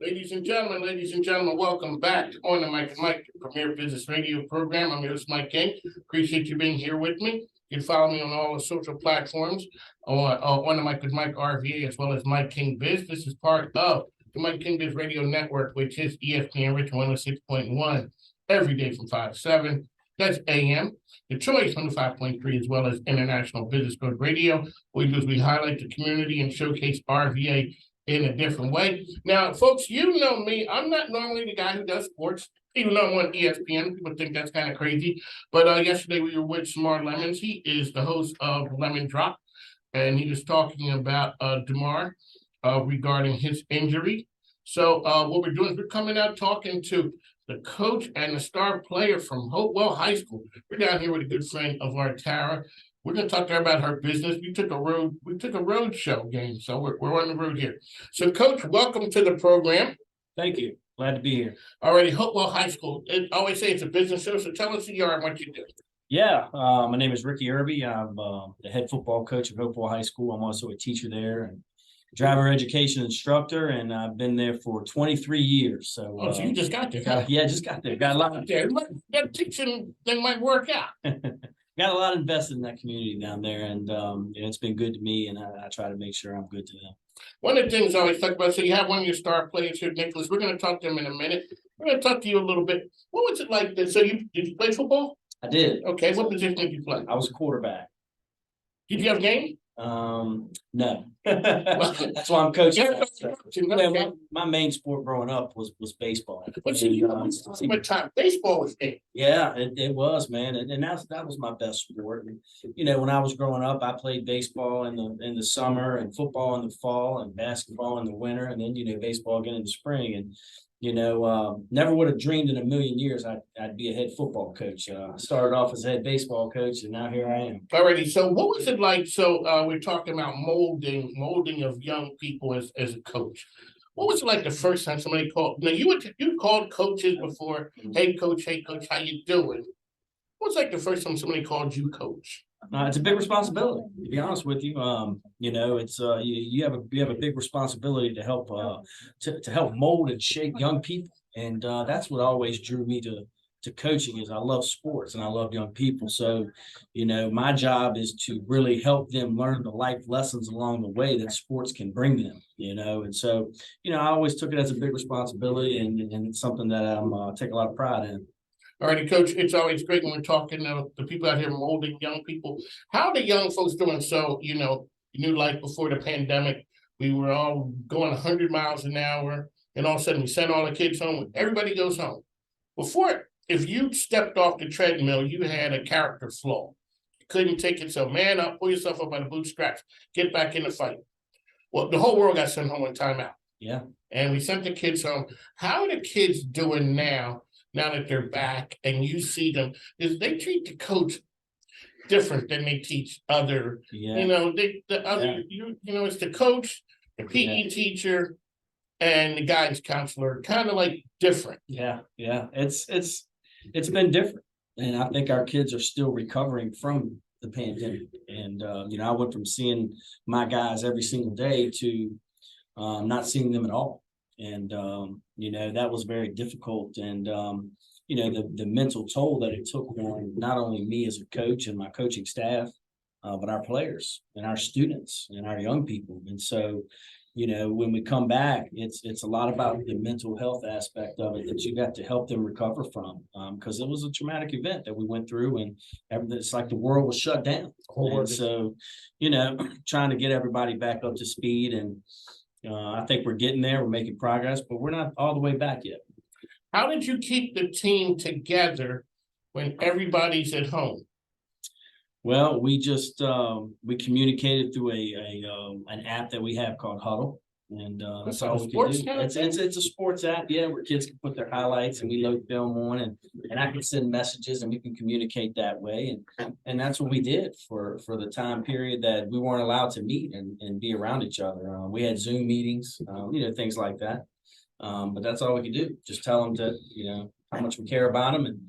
Ladies and gentlemen, welcome back on the Mike, Premier Business Radio program. I'm your host, Mike King. Appreciate you being here with me. You can follow me on all the social platforms on the Mike with Mike RVA as well as Mike King Biz. This is part of the Mike King Biz Radio Network, which is ESPN Richmond 106.1 every day from 5 to 7. That's AM. The Choice 105.3 as well as International Business Code Radio. What we do is we highlight the community and showcase RVA in a different way. Now, folks, you know me. I'm not normally the guy who does sports, even though I'm on ESPN. People think that's kind of crazy. But yesterday we were with Samar Lemons. He is the host of Lemon Drop, and he was talking about DeMar regarding his injury. So what we're doing is we're coming out talking to the coach and the star player from Hopewell High School. We're down here with a good friend of our Tara. We're going to talk to her about her business. We took a road show game, so we're on the road here. So, Coach, welcome to the program. Thank you. Glad to be here. Already, Hopewell High School. I always say it's a business show, so tell us who you are and what you do. Yeah, my name is Ricky Irby. I'm the head football coach of Hopewell High School. I'm also a teacher there and driver education instructor, and I've been there for 23 years. So, so you just got there. Just got there. Got a lot there. That teaching thing might work out. Got a lot invested in that community down there, and it's been good to me, and I try to make sure I'm good to them. One of the things I always talk about, so you have one of your star players here, Nicholas. We're going to talk to him in a minute. We're going to talk to you a little bit. What was it like? So did you play football? I did. Okay, what position did you play? I was a quarterback. Did you have a game? No. That's why I'm coaching. My main sport growing up was baseball. But baseball was game. Yeah, it was, man, and that was my best sport. And, when I was growing up, I played baseball in the summer and football in the fall and basketball in the winter, and then baseball again in the spring. And never would have dreamed in a million years I'd be a head football coach. I started off as a head baseball coach, and now here I am. Alrighty. So what was it like? So we're talking about molding of young people as a coach. What was it like the first time somebody called? Now you called coaches before. Hey coach, how you doing? What was it like the first time somebody called you coach? It's a big responsibility, to be honest with you. It's you have a big responsibility to help to help mold and shape young people, and that's what always drew me to coaching. Is I love sports and I love young people. So, my job is to really help them learn the life lessons along the way that sports can bring them. And so I always took it as a big responsibility, and it's something that I take a lot of pride in. All righty, Coach, it's always great when we're talking to the people out here molding young people. How are the young folks doing? So, you knew like before the pandemic, we were all going 100 miles an hour, and all of a sudden we sent all the kids home. Everybody goes home. Before, if you stepped off the treadmill, you had a character flaw. You couldn't take it, so man up, pull yourself up by the bootstraps, get back in the fight. Well, the whole world got sent home in timeout. Yeah. And we sent the kids home. How are the kids doing now that they're back and you see them? Is they treat the coach different than they teach other, it's the coach, the PE teacher, and the guidance counselor, kind of like different. Yeah. It's been different. And I think our kids are still recovering from the pandemic. And, I went from seeing my guys every single day to not seeing them at all. And, that was very difficult. And, the mental toll that it took on not only me as a coach and my coaching staff, but our players and our students and our young people. And so, when we come back, it's a lot about the mental health aspect of it that you got to help them recover from, because it was a traumatic event that we went through, and it's like the world was shut down. And so, trying to get everybody back up to speed, and I think we're getting there. We're making progress, but we're not all the way back yet. How did you keep the team together when everybody's at home? Well, we just we communicated through an app that we have called Huddle, and that's all we can do. It's a sports app, where kids can put their highlights, and we load film on, and I can send messages, and we can communicate that way, and that's what we did for the time period that we weren't allowed to meet and be around each other. We had Zoom meetings, things like that, but that's all we could do. Just tell them that how much we care about them, and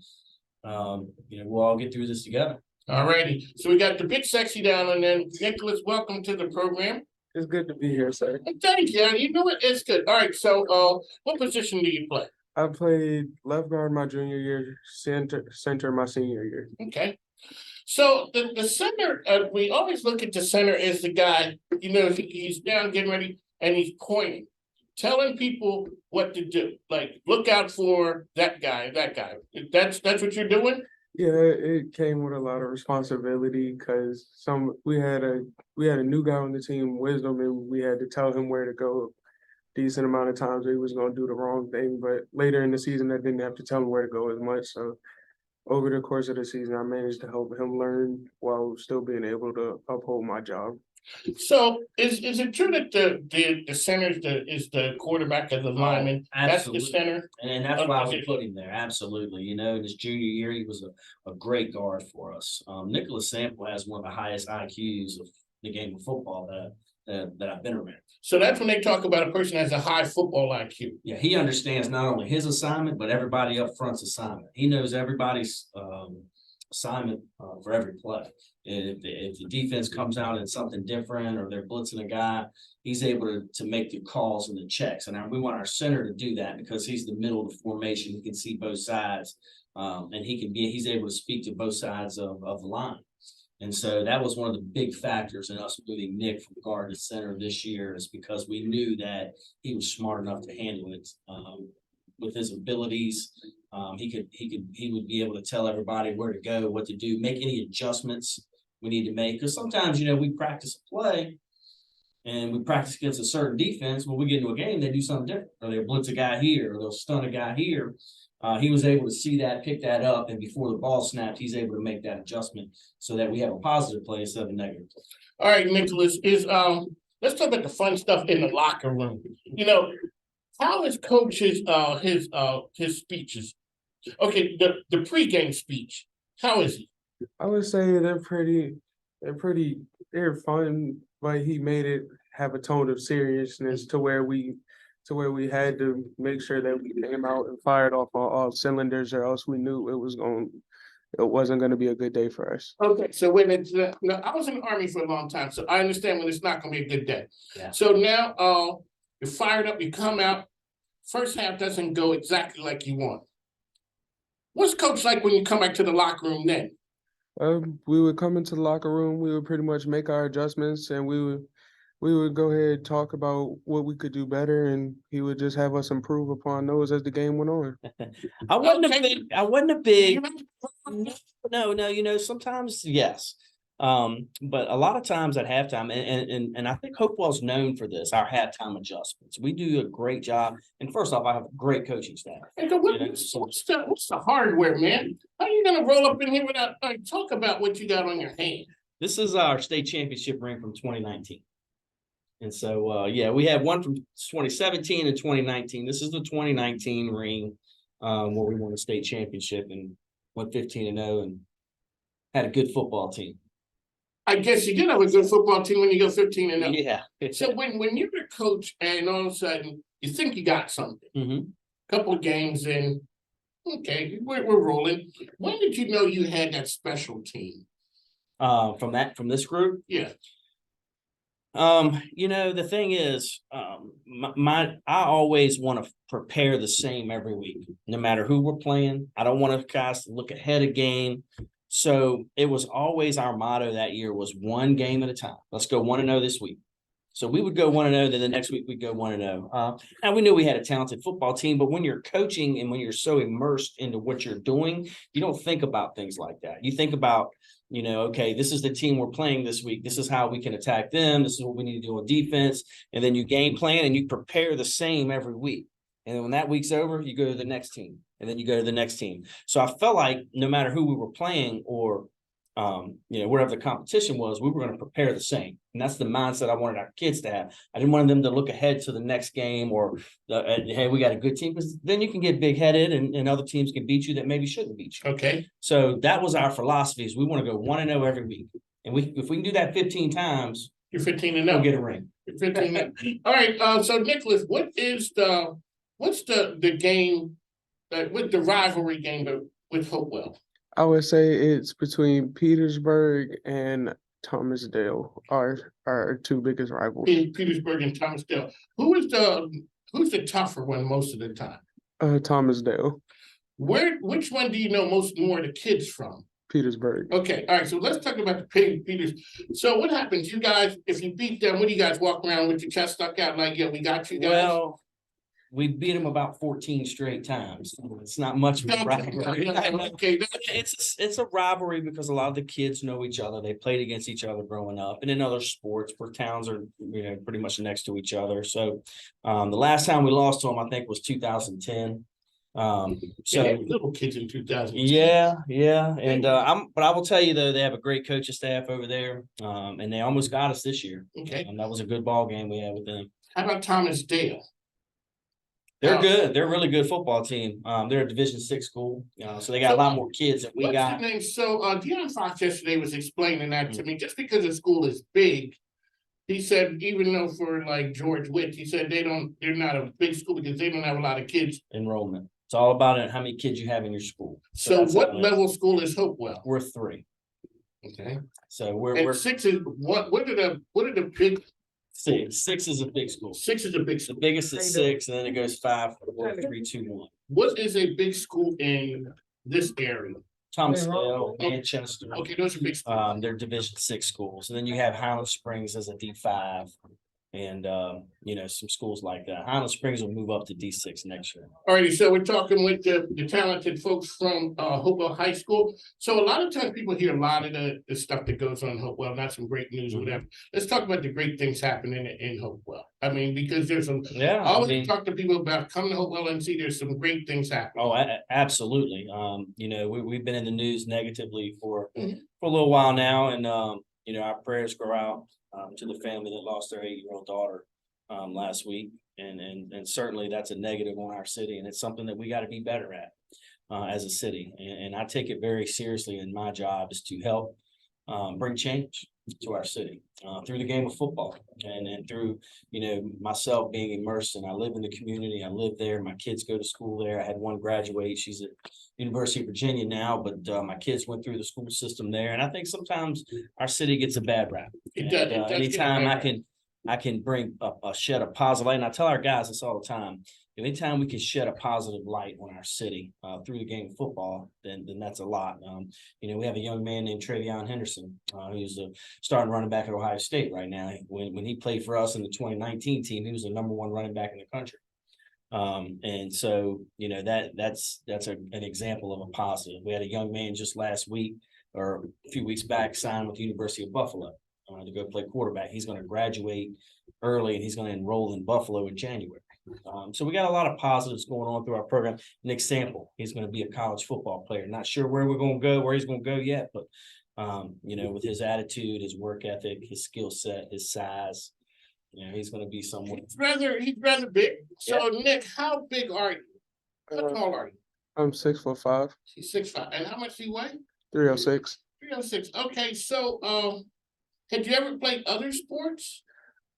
we'll all get through this together. All righty. So we got the big sexy down, and then Nicholas, welcome to the program. It's good to be here, sir. Thank you. You know what? It's good. All right. So, what position do you play? I played left guard my junior year, center my senior year. Okay. So the center, we always look at the center as the guy, he's down getting ready and he's pointing, telling people what to do. Like, look out for that guy, that guy. That's what you're doing? Yeah, it came with a lot of responsibility because we had a new guy on the team, Wisdom, and we had to tell him where to go a decent amount of times. He was going to do the wrong thing, but later in the season, I didn't have to tell him where to go as much. So over the course of the season, I managed to help him learn while still being able to uphold my job. So is it true that the center is the quarterback of the lineman? That's the Absolutely. center. And that's why we Okay. put him there. Absolutely. In his junior year, he was a great guard for us. Nicholas Sample has one of the highest IQs of the game of football that I've been around. So that's when they talk about a person has a high football IQ. Yeah, he understands not only his assignment, but everybody up front's assignment. He knows everybody's assignment for every play. And if the defense comes out in something different or they're blitzing a guy, he's able to make the calls and the checks. And we want our center to do that because he's the middle of the formation. He can see both sides, and he's able to speak to both sides of the line. And so that was one of the big factors in us moving Nick from guard to center this year, is because we knew that he was smart enough to handle it with his abilities. He would be able to tell everybody where to go, what to do, make any adjustments we need to make. Because sometimes, we practice a play and we practice against a certain defense. When we get into a game, they do something different, or they'll blitz a guy here, or they'll stun a guy here. He was able to see that, pick that up, and before the ball snapped, he's able to make that adjustment so that we have a positive play instead of a negative play. All right, Nicholas, let's talk about the fun stuff in the locker room. How is coach's his speeches? Okay, the pregame speech. How is he? I would say they're fun, but he made it have a tone of seriousness to where we had to make sure that we came out and fired off all cylinders, or else we knew it wasn't going to be a good day for us. Okay, so when it's now, I was in the Army for a long time, so I understand when it's not going to be a good day. Yeah. So now you're fired up, you come out, first half doesn't go exactly like you want. What's coach like when you come back to the locker room then? We would come into the locker room, we would pretty much make our adjustments, and we would go ahead and talk about what we could do better, and he would just have us improve upon those as the game went on. I wasn't a big no, sometimes yes. But a lot of times at halftime, and I think Hopewell's known for this, our halftime adjustments. We do a great job. And first off, I have a great coaching staff. And so what's the hardware, man? How are you gonna roll up in here without talk about what you got on your hand? This is our state championship ring from 2019. And so we had one from 2017 and 2019. This is the 2019 ring where we won a state championship and went 15-0 and had a good football team. I guess you did have a good football team when you go 15-0. Yeah. So when you're a coach and all of a sudden you think you got something, couple of games in, okay, we're rolling. When did you know you had that special team? From this group? Yeah. The thing is, I always want to prepare the same every week, no matter who we're playing. I don't want guys to look ahead of game. So it was always our motto that year was one game at a time. Let's go 1-0 this week. So we would go 1-0, then the next week we'd go 1-0. And we knew we had a talented football team, but when you're coaching and when you're so immersed into what you're doing, you don't think about things like that. You think about, okay, this is the team we're playing this week. This is how we can attack them. This is what we need to do on defense. And then you game plan and you prepare the same every week. And then when that week's over, you go to the next team, and then you go to the next team. So I felt like no matter who we were playing or, whatever the competition was, we were going to prepare the same. And that's the mindset I wanted our kids to have. I didn't want them to look ahead to the next game or, hey, we got a good team. Because then you can get big-headed and other teams can beat you that maybe shouldn't beat you. Okay. So that was our philosophy, is we want to go 1-0 every week. And if we can do that 15 times, you're 15-0. We'll get a ring. You're 15-0. All right. So Nicholas, what's the game with the rivalry game with Hopewell? I would say it's between Petersburg and Thomasdale are our two biggest rivals. In Petersburg and Thomasdale. Who's the tougher one most of the time? Thomasdale, Which one do you know more of the kids from? Petersburg. Okay, all right. So let's talk about the Peters. So what happens? You guys, if you beat them, what do you guys walk around with your chest stuck out like, yeah, we got you guys? Well, we beat them about 14 straight times. It's not much of a rivalry. Okay, It's a rivalry because a lot of the kids know each other. They played against each other growing up, and in other sports where towns are pretty much next to each other. So the last time we lost to them, I think, was 2010. so little kids in 2000. Yeah, and but I will tell you though, they have a great coaching staff over there, and they almost got us this year. Okay, That was a good ball game we had with them. how about Thomasdale? They're good. They're a really good football team. They're a Division VI school, so they got a lot more kids than we What's got. the name? So Deion Fox yesterday was explaining that to me. Just because the school is big, he said, even though for like George Witt, he said they're not a big school because they don't have a lot of kids. Enrollment. It's all about it, how many kids you have in your school. So what level school is Hopewell? We're 3. Okay. So we're And 6 is what are the big 6 is a big school. 6 is a big The school. biggest is 6, and then it goes 5, 4, 3, 2, 1. What is a big school in this area? Thomasdale, Manchester. Okay, those are big schools. They're Division VI schools, and then you have Highland Springs as a D5, and some schools like that. Highland Springs will move up to D6 next year. All righty, so we're talking with the talented folks from Hopewell High School. So a lot of times people hear a lot of the stuff that goes on in Hopewell, not some great news or whatever. Let's talk about the great things happening in Hopewell. I mean, because there's some, I always talk to people about coming to Hopewell and see there's some great things happening. Oh, absolutely. We've been in the news negatively for a little while now, and our prayers go out to the family that lost their 8-year-old daughter last week, and certainly that's a negative on our city, and it's something that we got to be better at as a city. And I take it very seriously, and my job is to help bring change to our city through the game of football, and through myself being immersed, and I live in the community. I live there. My kids go to school there. I had one graduate. She's at University of Virginia now, but my kids went through the school system there, and I think sometimes our city gets a bad rap. It does Anytime I can bring a shed of positive light, and I tell our guys this all the time. Anytime we can shed a positive light on our city through the game of football, then that's a lot. We have a young man named Travion Henderson, who's a starting running back at Ohio State right now. When he played for us in the 2019 team, he was the #1 running back in the country. And so that's an example of a positive. We had a young man just last week or a few weeks back signed with the University of Buffalo to go play quarterback. He's going to graduate early, and he's going to enroll in Buffalo in January. So we got a lot of positives going on through our program. Nick Sample, he's going to be a college football player. Not sure where we're going to go, where he's going to go yet, but with his attitude, his work ethic, his skill set, his size, he's going to be someone. He's rather big. So Nick, how big are you? How tall are you? I'm 6'5". He's 6'5". And how much do you weigh? 306. 306. Okay, so had you ever played other sports?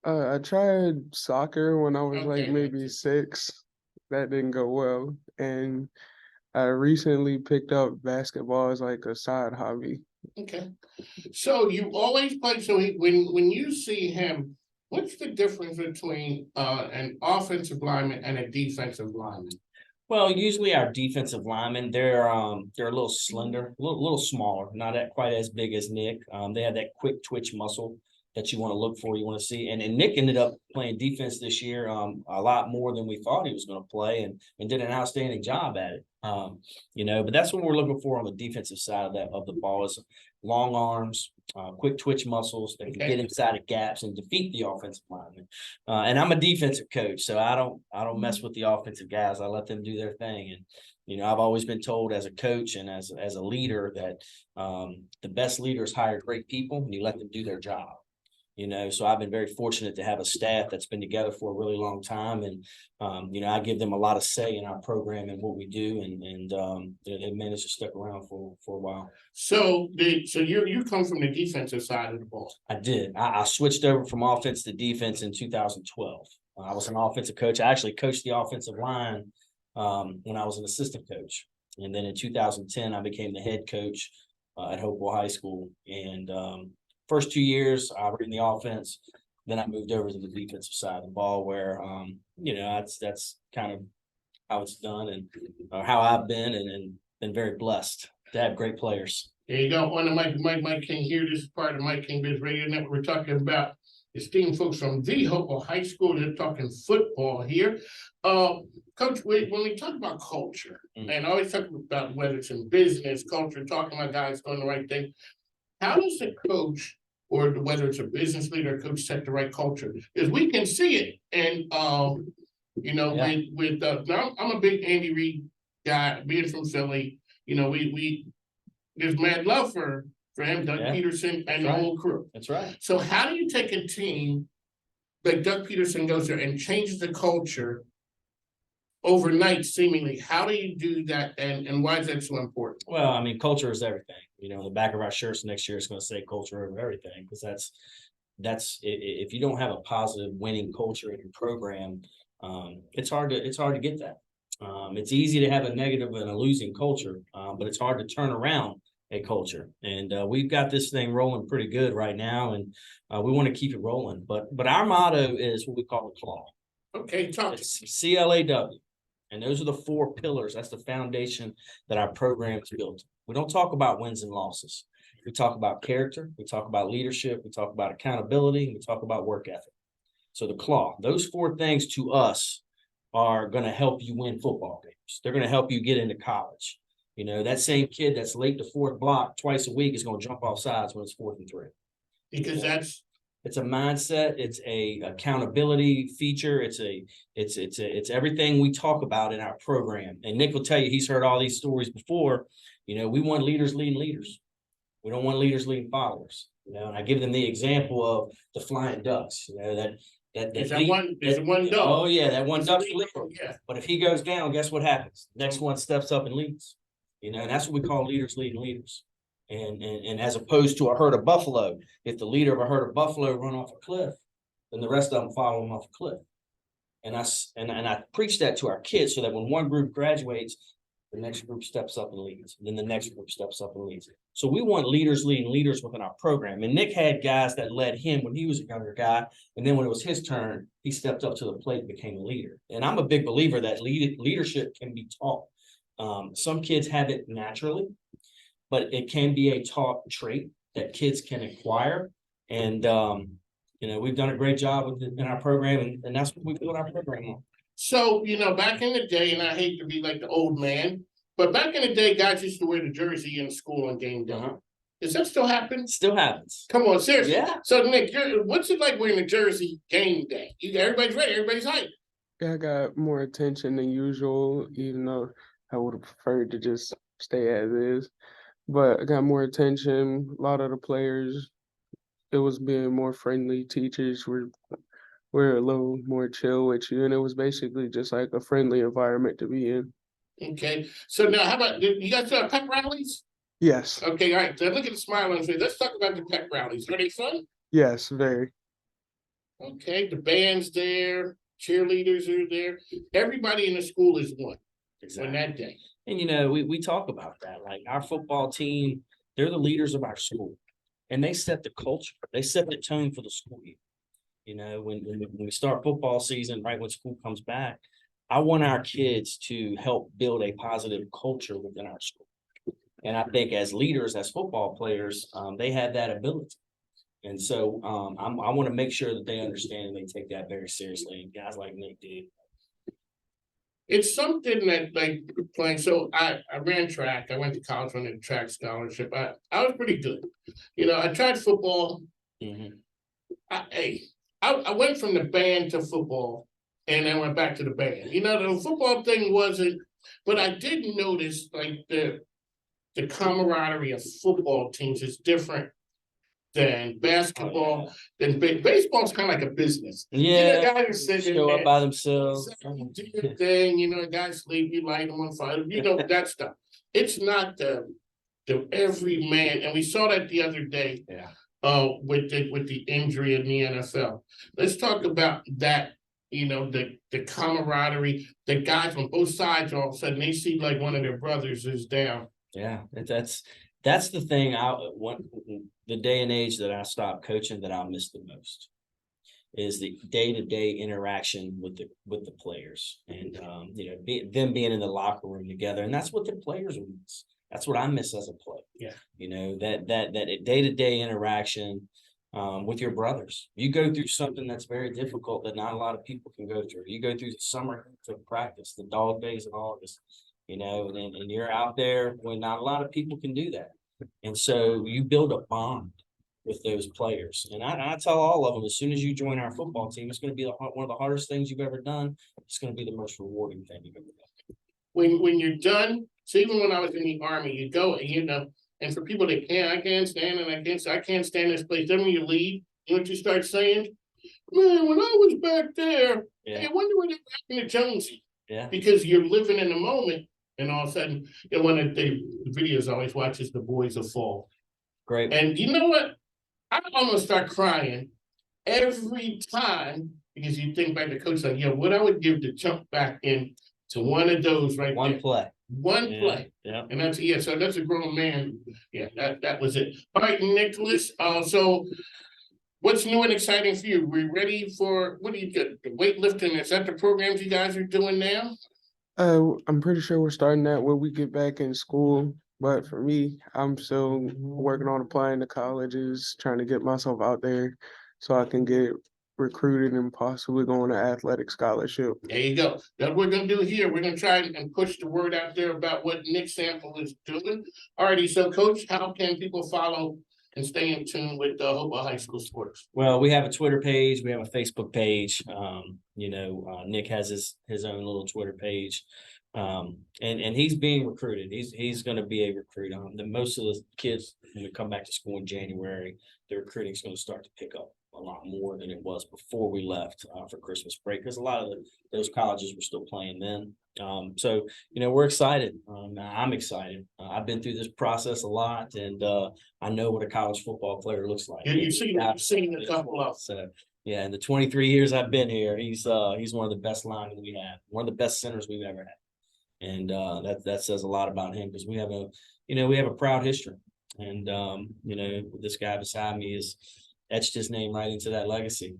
I tried soccer when I was maybe 6. That didn't go well. And I recently picked up basketball as like a side hobby. Okay. So you always play. So when you see him, what's the difference between an offensive lineman and a defensive lineman? Well, usually our defensive linemen, they're a little slender, a little smaller, not quite as big as Nick. They have that quick twitch muscle that you want to look for, you want to see. And Nick ended up playing defense this year a lot more than we thought he was going to play, and did an outstanding job at it. But that's what we're looking for on the defensive side of the ball is long arms, quick twitch muscles that can get inside of gaps and defeat the offensive lineman. And I'm a defensive coach, so I don't mess with the offensive guys. I let them do their thing. And I've always been told as a coach and as a leader that the best leaders hire great people and you let them do their job. So I've been very fortunate to have a staff that's been together for a really long time, and I give them a lot of say in our program and what we do, and they've managed to stick around for a while. So you come from the defensive side of the ball. I did. I switched over from offense to defense in 2012. I was an offensive coach. I actually coached the offensive line when I was an assistant coach, and then in 2010 I became the head coach at Hopewell High School, and first 2 years, I ran the offense. Then I moved over to the defensive side of the ball where, that's kind of how it's done and how I've been and been very blessed to have great players. There you go. On the Mike King here. This is part of Mike King Biz Radio Network. We're talking about esteemed folks from the Hopewell High School. They're talking football here. Coach, when we talk about culture, and I always talk about whether it's in business, culture, talking about guys doing the right thing, how does the coach, or whether it's a business leader or coach, set the right culture? Because we can see it. And, now I'm a big Andy Reid guy, being from Philly. There's mad love for him, Doug Peterson, and the whole crew. That's right. So how do you take a team like Doug Peterson goes there and changes the culture overnight, seemingly? How do you do that, and why is that so important? Well, I mean, culture is everything. The back of our shirts next year is going to say culture over everything, because that's if you don't have a positive winning culture in your program, it's hard to get that. It's easy to have a negative and a losing culture, but it's hard to turn around a culture. And we've got this thing rolling pretty good right now, and we want to keep it rolling. But our motto is what we call the CLAW. Okay, talk. It's CLAW. And those are the 4 pillars. That's the foundation that our program is built. We don't talk about wins and losses. We talk about character. We talk about leadership. We talk about accountability. We talk about work ethic. So the CLAW, those 4 things to us are going to help you win football games. They're going to help you get into college. That same kid that's late to 4th block twice a week is going to jump off sides when it's 4th and 3. Because it's a mindset. It's a accountability feature. It's everything we talk about in our program. And Nick will tell you, he's heard all these stories before. We want leaders leading leaders. We don't want leaders leading followers. And I give them the example of the flying ducks. There's one dog. Oh yeah, that one duck. Yeah. But if he goes down, guess what happens? Next one steps up and leads. And that's what we call leaders leading leaders. And as opposed to a herd of buffalo, if the leader of a herd of buffalo run off a cliff, then the rest of them follow him off a cliff. And I preach that to our kids so that when one group graduates, the next group steps up and leads. And then the next group steps up and leads. So we want leaders leading leaders within our program. And Nick had guys that led him when he was a younger guy. And then when it was his turn, he stepped up to the plate and became a leader. And I'm a big believer that leadership can be taught. Some kids have it naturally, but it can be a taught trait that kids can acquire. And, we've done a great job with it in our program, and that's what we build our program on. So, back in the day, and I hate to be like the old man, but back in the day, guys used to wear the jersey in school on game day. Does that still happen? Still happens. Come on, seriously. Yeah. So, Nick, what's it like wearing the jersey game day? Everybody's ready. Everybody's hyped. I got more attention than usual, even though I would have preferred to just stay as is. But I got more attention. A lot of the players, it was being more friendly. Teachers were a little more chill with you, and it was basically just like a friendly environment to be in. Okay. So now, how about you guys do pep rallies? Yes. Okay. All right. So look at the smile on his face. Let's talk about the pep rallies. Are they fun? Yes, very. Okay. The band's there. Cheerleaders are there. Everybody in the school is one. On that day. And we talk about that. Like our football team, they're the leaders of our school, and they set the culture. They set the tone for the school year. When we start football season, right when school comes back, I want our kids to help build a positive culture within our school. And I think as leaders, as football players, they have that ability. And so I want to make sure that they understand and they take that very seriously. And guys like Nick did. It's something that like playing. So I ran track. I went to college on a track scholarship. I was pretty good. I tried football. Mm-hmm. I went from the band to football and then went back to the band. The football thing wasn't, but I did notice like the camaraderie of football teams is different than basketball. Then baseball's kind of like a business. Yeah, guys are sitting show there, up by themselves. do your thing. Guys sleep, you light them on fire. That stuff. It's not the every man, and we saw that the other day. Yeah. With the injury in the NFL. Let's talk about that. The camaraderie. The guys on both sides all of a sudden they see like one of their brothers is down. Yeah, that's that's the thing the day and age that I stopped coaching that I miss the most is the day-to-day interaction with the players and them being in the locker room together. And that's what the players miss. That's what I miss as a player. Yeah. That day-to-day interaction with your brothers. You go through something that's very difficult that not a lot of people can go through. You go through the summer to practice, the dog days of August, and you're out there when not a lot of people can do that. And so you build a bond with those players. And I tell all of them, as soon as you join our football team, it's going to be one of the hardest things you've ever done. It's going to be the most rewarding thing you've ever done. When you're done, so even when I was in the Army, you go and and for people that I can't stand and I can't stand this place. Then when you leave, you know what you start saying? Man, when I was back there, I wonder what happened to Jonesy. Yeah. Because you're living in the moment, and all of a sudden, one of the videos I always watch is The Boys of Fall. Great. And you know what? I almost start crying every time because you think back to coach like, what I would give to jump back in to one of those right One there. play. One play. Yeah. And that's so that's a grown man. Yeah, that was it. All right, Nicholas. So what's new and exciting for you? We ready for what do you get? The weightlifting, is that the programs you guys are doing now? I'm pretty sure we're starting that when we get back in school. But for me, I'm still working on applying to colleges, trying to get myself out there so I can get recruited and possibly go on an athletic scholarship. There you go. That's what we're going to do here. We're going to try and push the word out there about what Nick Sample is doing. Alrighty, so Coach, how can people follow and stay in tune with Hopewell High School sports? Well, we have a Twitter page. We have a Facebook page. Nick has his own little Twitter page. And he's being recruited. He's going to be a recruit. Most of the kids when we come back to school in January, the recruiting is going to start to pick up a lot more than it was before we left for Christmas break, because a lot of those colleges were still playing then. So we're excited. I'm excited. I've been through this process a lot, and I know what a college football player looks like. You've seen a couple of. So yeah, in the 23 years I've been here, he's one of the best linemen we have, one of the best centers we've ever had. And that says a lot about him, because we have a proud history. And this guy beside me has etched his name right into that legacy.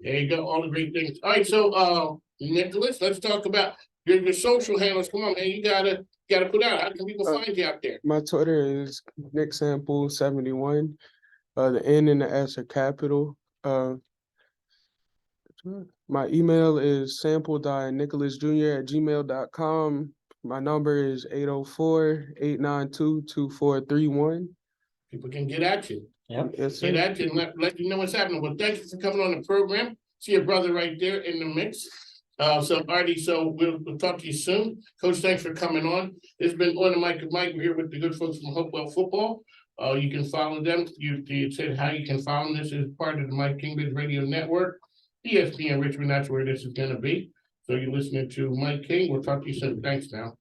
There you go, all the great things. All right, so Nicholas, let's talk about your social handles. Come on, man, you gotta put out. How can people find you out there? My Twitter is Nick Sample 71. The N and the S are capital. My email is sample.nicholasjr@gmail.com. My number is 804-892-2431. People can get at you. Yep. Yes, Get sir. at you and let you know what's happening. Well, thank you for coming on the program. See your brother right there in the mix. So we'll talk to you soon. Coach, thanks for coming on. It's been On the Mic with Mike. We're here with the good folks from Hopewell Football. You can follow them. You said how you can follow them. This is part of the Mike Kingbridge Radio Network. ESPN Richmond, that's where this is going to be. So you're listening to Mike King. We'll talk to you soon. Thanks now.